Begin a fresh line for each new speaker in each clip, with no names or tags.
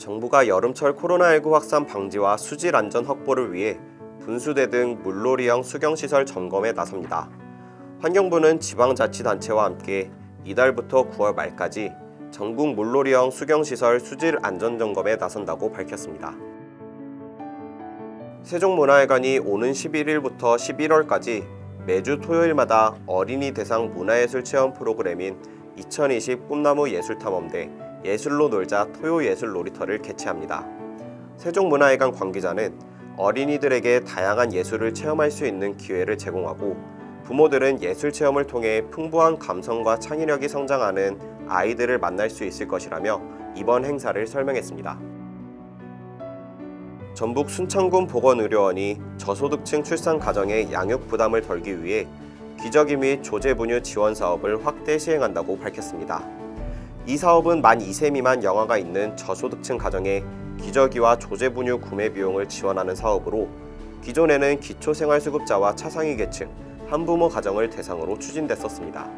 정부가 여름철 코로나19 확산 방지와 수질 안전 확보를 위해 분수대 등 물놀이형 수경시설 점검에 나섭니다. 환경부는 지방자치단체와 함께 이달부터 9월 말까지 전국 물놀이형 수경시설 수질 안전점검에 나선다고 밝혔습니다. 세종문화회관이 오는 11일부터 11월까지 매주 토요일마다 어린이 대상 문화예술 체험 프로그램인 2020 꿈나무 예술탐험대 예술로 놀자 토요예술 놀이터를 개최합니다. 세종문화회관 관계자는 어린이들에게 다양한 예술을 체험할 수 있는 기회를 제공하고 부모들은 예술 체험을 통해 풍부한 감성과 창의력이 성장하는 아이들을 만날 수 있을 것이라며 이번 행사를 설명했습니다. 전북 순천군 보건의료원이 저소득층 출산 가정의 양육 부담을 덜기 위해 기저귀 및 조제분유 지원 사업을 확대 시행한다고 밝혔습니다. 이 사업은 만 2세 미만 영아가 있는 저소득층 가정의 기저귀와 조제분유 구매 비용을 지원하는 사업으로 기존에는 기초생활수급자와 차상위 계층, 한부모 가정을 대상으로 추진됐었습니다.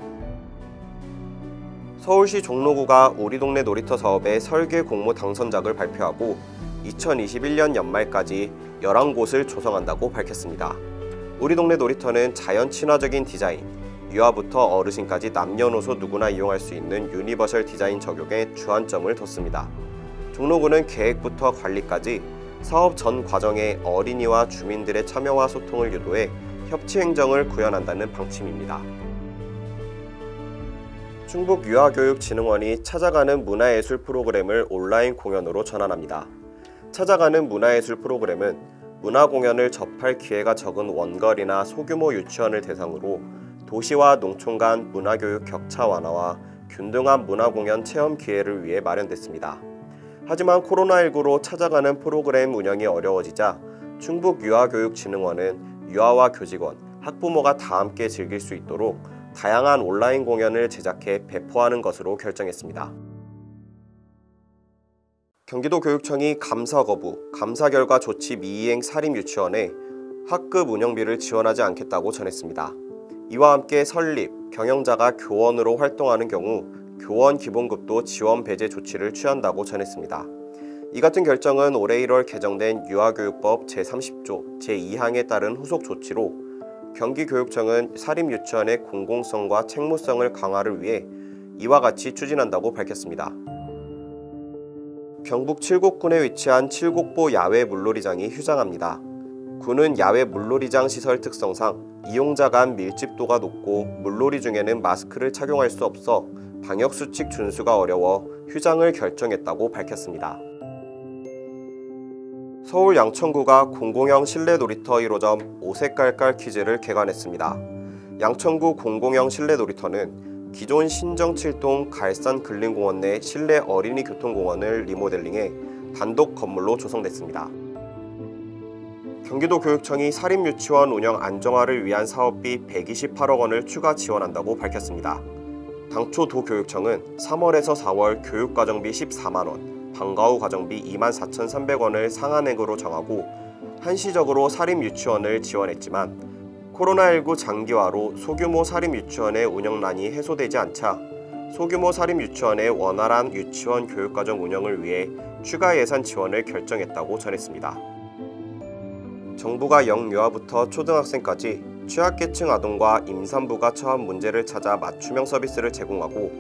서울시 종로구가 우리 동네 놀이터 사업의 설계 공모 당선작을 발표하고 2021년 연말까지 11곳을 조성한다고 밝혔습니다. 우리 동네 놀이터는 자연 친화적인 디자인, 유아부터 어르신까지 남녀노소 누구나 이용할 수 있는 유니버설 디자인 적용에 주안점을 뒀습니다. 종로구는 계획부터 관리까지 사업 전 과정에 어린이와 주민들의 참여와 소통을 유도해 협치 행정을 구현한다는 방침입니다. 충북유아교육진흥원이 찾아가는 문화예술 프로그램을 온라인 공연으로 전환합니다. 찾아가는 문화예술 프로그램은 문화공연을 접할 기회가 적은 원거리나 소규모 유치원을 대상으로 도시와 농촌 간 문화교육 격차 완화와 균등한 문화공연 체험 기회를 위해 마련됐습니다. 하지만 코로나19로 찾아가는 프로그램 운영이 어려워지자 충북유아교육진흥원은 유아와 교직원, 학부모가 다 함께 즐길 수 있도록 다양한 온라인 공연을 제작해 배포하는 것으로 결정했습니다. 경기도교육청이 감사 거부, 감사 결과 조치 미이행 사립유치원에 학급 운영비를 지원하지 않겠다고 전했습니다. 이와 함께 설립, 경영자가 교원으로 활동하는 경우 교원 기본급도 지원 배제 조치를 취한다고 전했습니다. 이 같은 결정은 올해 1월 개정된 유아교육법 제30조 제2항에 따른 후속 조치로 경기교육청은 사립유치원의 공공성과 책무성을 강화를 위해 이와 같이 추진한다고 밝혔습니다. 경북 칠곡군에 위치한 칠곡보 야외 물놀이장이 휴장합니다. 군은 야외 물놀이장 시설 특성상 이용자 간 밀집도가 높고 물놀이 중에는 마스크를 착용할 수 없어 방역수칙 준수가 어려워 휴장을 결정했다고 밝혔습니다. 서울 양천구가 공공형 실내 놀이터 1호점 오색깔깔 퀴즈를 개관했습니다. 양천구 공공형 실내 놀이터는 기존 신정 7동 갈산 근린공원 내 실내 어린이 교통공원을 리모델링해 단독 건물로 조성됐습니다. 경기도교육청이 사립유치원 운영 안정화를 위한 사업비 128억 원을 추가 지원한다고 밝혔습니다. 당초 도교육청은 3월에서 4월 교육과정비 14만 원, 방과후 과정비 24,300원을 상한액으로 정하고 한시적으로 사립유치원을 지원했지만 코로나19 장기화로 소규모 사립유치원의 운영난이 해소되지 않자 소규모 사립유치원의 원활한 유치원 교육과정 운영을 위해 추가 예산 지원을 결정했다고 전했습니다. 정부가 영유아부터 초등학생까지 취약계층 아동과 임산부가 처한 문제를 찾아 맞춤형 서비스를 제공하고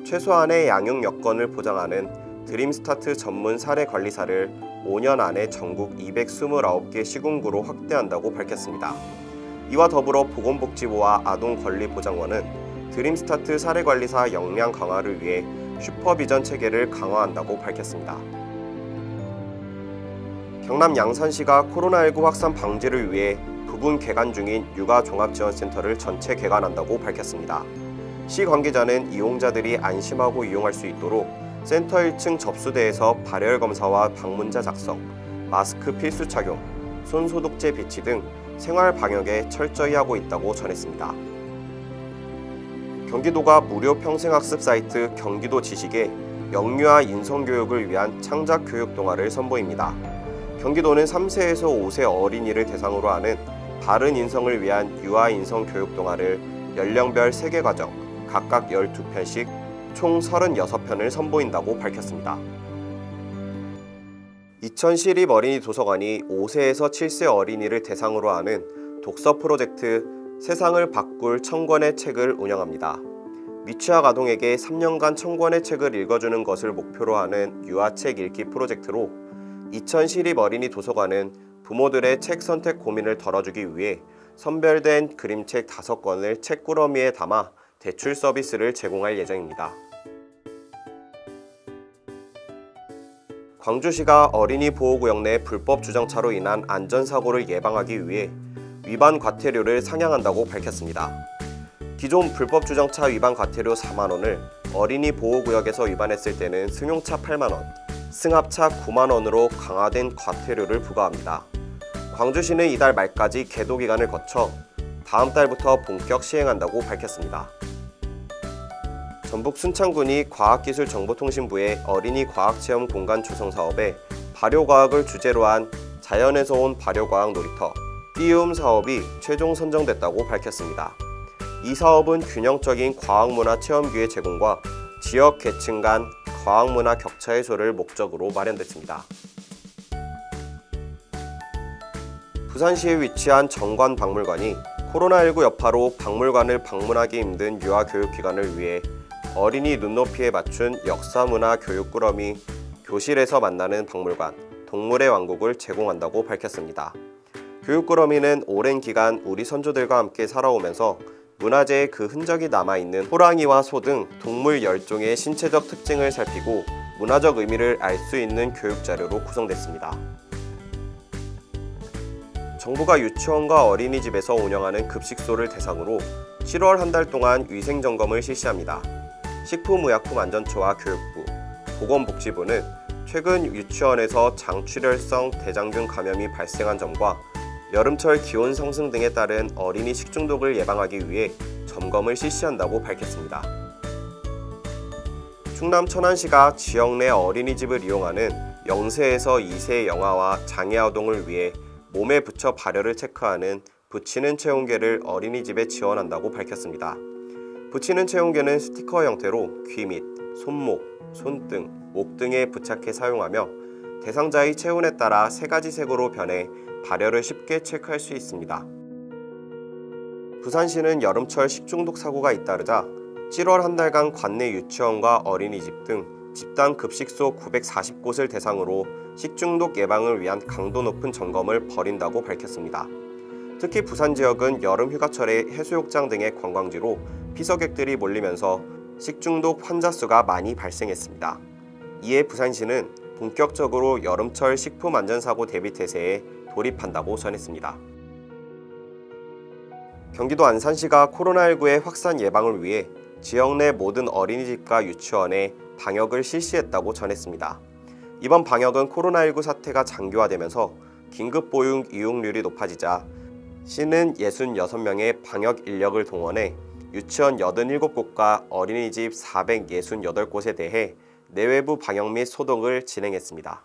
최소한의 양육 여건을 보장하는 드림스타트 전문 사례관리사를 5년 안에 전국 229개 시군구로 확대한다고 밝혔습니다. 이와 더불어 보건복지부와 아동권리보장원은 드림스타트 사례관리사 역량 강화를 위해 슈퍼비전 체계를 강화한다고 밝혔습니다. 경남 양산시가 코로나19 확산 방지를 위해 부분 개관 중인 육아종합지원센터를 전체 개관한다고 밝혔습니다. 시 관계자는 이용자들이 안심하고 이용할 수 있도록 센터 1층 접수대에서 발열 검사와 방문자 작성, 마스크 필수 착용, 손소독제 비치 등 생활 방역에 철저히 하고 있다고 전했습니다. 경기도가 무료 평생학습 사이트 경기도 지식에 영유아 인성교육을 위한 창작교육 동아를 선보입니다. 경기도는 3세에서 5세 어린이를 대상으로 하는 바른 인성을 위한 유아 인성 교육 동아를 연령별 3개 과정, 각각 12편씩 총 36편을 선보인다고 밝혔습니다. 2012 어린이 도서관이 5세에서 7세 어린이를 대상으로 하는 독서 프로젝트 세상을 바꿀 1000권의 책을 운영합니다. 미취학 아동에게 3년간 1000권의 책을 읽어주는 것을 목표로 하는 유아책 읽기 프로젝트로 2012 어린이 도서관은 부모들의 책 선택 고민을 덜어주기 위해 선별된 그림책 5권을 책꾸러미에 담아 대출 서비스를 제공할 예정입니다. 광주시가 어린이 보호구역 내 불법 주정차로 인한 안전사고를 예방하기 위해 위반 과태료를 상향한다고 밝혔습니다. 기존 불법 주정차 위반 과태료 4만원을 어린이 보호구역에서 위반했을 때는 승용차 8만원, 승합차 9만원으로 강화된 과태료를 부과합니다. 광주시는 이달 말까지 계도 기간을 거쳐 다음 달부터 본격 시행한다고 밝혔습니다. 전북 순창군이 과학기술정보통신부의 어린이 과학체험 공간 조성 사업에 발효과학을 주제로 한 자연에서 온 발효과학 놀이터 띄움 사업이 최종 선정됐다고 밝혔습니다. 이 사업은 균형적인 과학문화 체험 기회 제공과 지역 계층 간 과학문화 격차 해소를 목적으로 마련됐습니다. 부산시에 위치한 정관박물관이 코로나19 여파로 박물관을 방문하기 힘든 유아교육기관을 위해 어린이 눈높이에 맞춘 역사문화 교육꾸러미 교실에서 만나는 박물관 동물의 왕국을 제공한다고 밝혔습니다. 교육꾸러미는 오랜 기간 우리 선조들과 함께 살아오면서 문화재에 그 흔적이 남아있는 호랑이와 소 등 동물 10종의 신체적 특징을 살피고 문화적 의미를 알 수 있는 교육자료로 구성됐습니다. 정부가 유치원과 어린이집에서 운영하는 급식소를 대상으로 7월 한 달 동안 위생점검을 실시합니다. 식품의약품안전처와 교육부, 보건복지부는 최근 유치원에서 장출혈성 대장균 감염이 발생한 점과 여름철 기온 상승 등에 따른 어린이 식중독을 예방하기 위해 점검을 실시한다고 밝혔습니다. 충남 천안시가 지역 내 어린이집을 이용하는 0세에서 2세 영아와 장애아동을 위해 몸에 붙여 발열을 체크하는 붙이는 체온계를 어린이집에 지원한다고 밝혔습니다. 붙이는 체온계는 스티커 형태로 귀 및 손목, 손등, 목 등에 부착해 사용하며 대상자의 체온에 따라 3가지 색으로 변해 발열을 쉽게 체크할 수 있습니다. 부산시는 여름철 식중독 사고가 잇따르자 7월 한 달간 관내 유치원과 어린이집 등 집단 급식소 940곳을 대상으로 식중독 예방을 위한 강도 높은 점검을 벌인다고 밝혔습니다. 특히 부산 지역은 여름 휴가철에 해수욕장 등의 관광지로 피서객들이 몰리면서 식중독 환자 수가 많이 발생했습니다. 이에 부산시는 본격적으로 여름철 식품안전사고 대비 태세에 돌입한다고 전했습니다. 경기도 안산시가 코로나19의 확산 예방을 위해 지역 내 모든 어린이집과 유치원에 방역을 실시했다고 전했습니다. 이번 방역은 코로나19 사태가 장기화되면서 긴급보육 이용률이 높아지자 시는 66명의 방역 인력을 동원해 유치원 87곳과 어린이집 468곳에 대해 내외부 방역 및 소독을 진행했습니다.